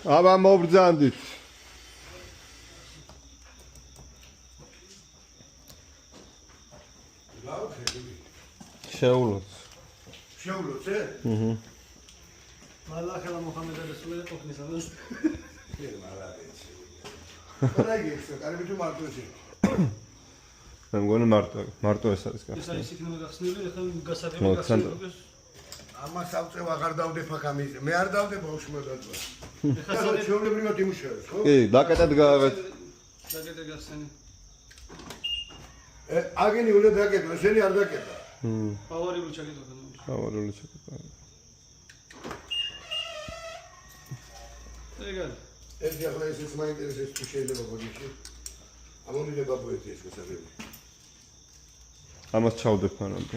აბა მობრძანდით. შეულოთ. შეულოთ, მალახელა მუჰამედ რასულე ყოფნის ამას. ყველაგიესო, კარგი თუ მარტო ისე. მე მგონი მარტო ეს არის ეს არის იქნება გახსნილი, ახლა გასაგები მოგცემ. გახსნილი. ამას ავწევ აღარ დავდე ფაქამიზე. მე არ დავდე ბავშვმა დაწვა. ეხლა ჩვეულებრივად იმუშავებს, ხო? კი, დაკეტად გააღეთ. დაკეტე გახსენი. აგენი უნდა დაკეტო, ესენი არ დაკეტა. ავარიულ ჩაკეტო. ავარიულ ჩაკეტო. ეგარ. ეს ახლა ესეც მაინტერესებს თუ შეიძლება ბოდიში. ამომიდება ბუეთი ეს გასაგები. ამას ჩავდებ მანამდე.